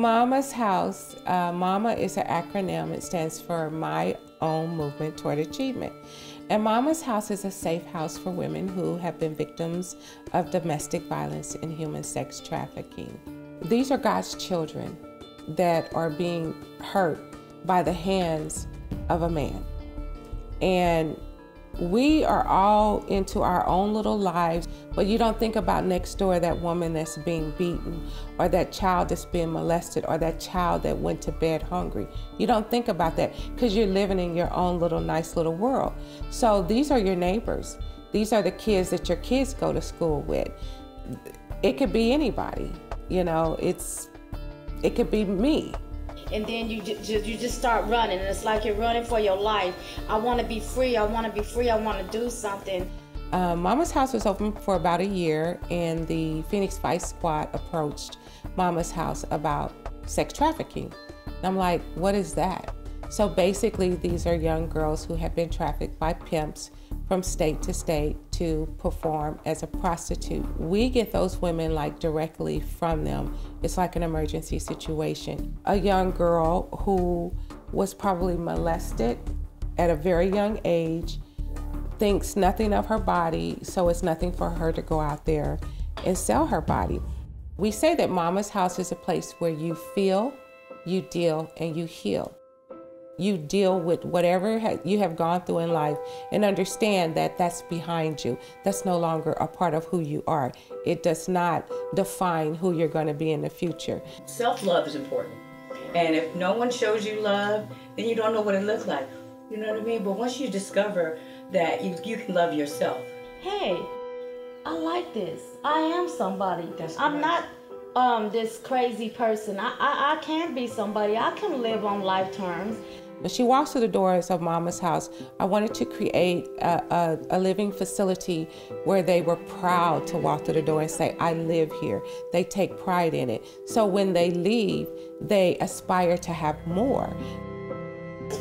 Mama's House, MAMA is an acronym. It stands for My Own Movement Toward Achievement. And Mama's House is a safe house for women who have been victims of domestic violence and human sex trafficking. These are God's children that are being hurt by the hands of a man. And we are all into our own little lives, but you don't think about next door, that woman that's being beaten, or that child that's being molested, or that child that went to bed hungry. You don't think about that because you're living in your own little nice little world. So these are your neighbors. These are the kids that your kids go to school with. It could be anybody, you know, it could be me. And then you just start running, and it's like you're running for your life. I want to be free, I want to be free, I want to do something. Mama's House was open for about a year, and the Phoenix Vice Squad approached Mama's House about sex trafficking. And I'm like, what is that? So basically, these are young girls who have been trafficked by pimps from state to state to perform as a prostitute. We get those women like directly from them. It's like an emergency situation. A young girl who was probably molested at a very young age thinks nothing of her body, so it's nothing for her to go out there and sell her body. We say that Mama's House is a place where you feel, you deal, and you heal. You deal with whatever you have gone through in life and understand that that's behind you. That's no longer a part of who you are. It does not define who you're going to be in the future. Self-love is important. And if no one shows you love, then you don't know what it looks like. You know what I mean? But once you discover that you can love yourself. Hey, I like this. I am somebody. I'm not this crazy person. I can be somebody. I can live on life terms. When she walks through the doors of Mama's House, I wanted to create a living facility where they were proud to walk through the door and say, I live here. They take pride in it. So when they leave, they aspire to have more.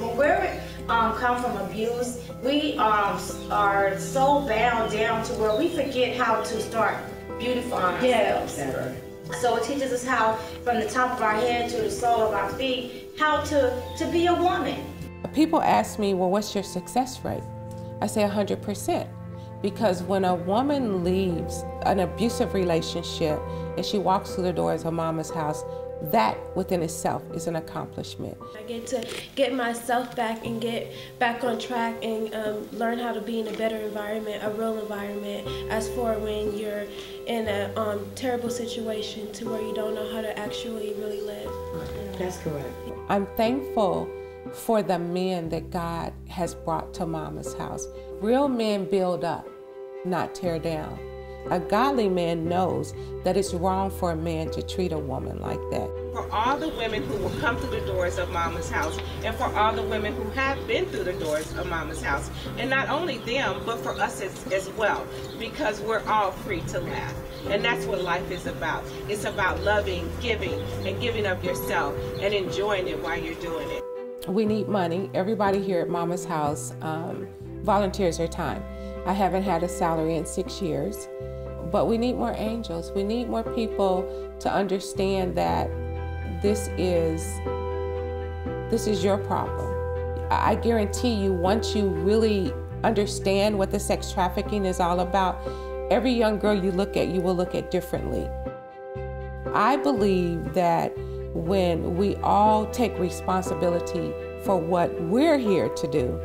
When we're come from abuse, we are so bound down to where we forget how to start beautifying ourselves. Yeah. So it teaches us how, from the top of our head to the sole of our feet, how to be a woman. People ask me, well, what's your success rate? I say 100%. Because when a woman leaves an abusive relationship and she walks through the doors of Mama's House, that within itself is an accomplishment. I get to get myself back and get back on track and learn how to be in a better environment, a real environment, as for when you're in a terrible situation to where you don't know how to actually really live. That's correct. I'm thankful for the men that God has brought to Mama's House. Real men build up, not tear down. A godly man knows that it's wrong for a man to treat a woman like that. For all the women who will come through the doors of Mama's House, and for all the women who have been through the doors of Mama's House, and not only them, but for us as well, because we're all free to laugh. And that's what life is about. It's about loving, giving, and giving of yourself, and enjoying it while you're doing it. We need money. Everybody here at Mama's House volunteers their time. I haven't had a salary in 6 years. But we need more angels. We need more people to understand that this is your problem. I guarantee you, once you really understand what the sex trafficking is all about, every young girl you look at, you will look at differently. I believe that when we all take responsibility for what we're here to do,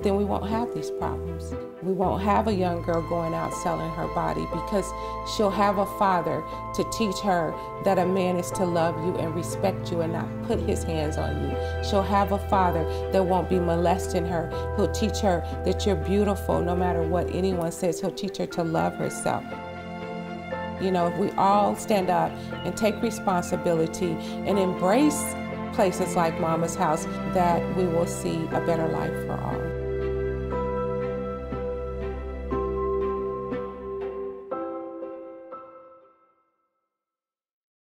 then we won't have these problems. We won't have a young girl going out selling her body because she'll have a father to teach her that a man is to love you and respect you and not put his hands on you. She'll have a father that won't be molesting her. He'll teach her that you're beautiful no matter what anyone says. He'll teach her to love herself. You know, if we all stand up and take responsibility and embrace places like Mama's House, that we will see a better life for all.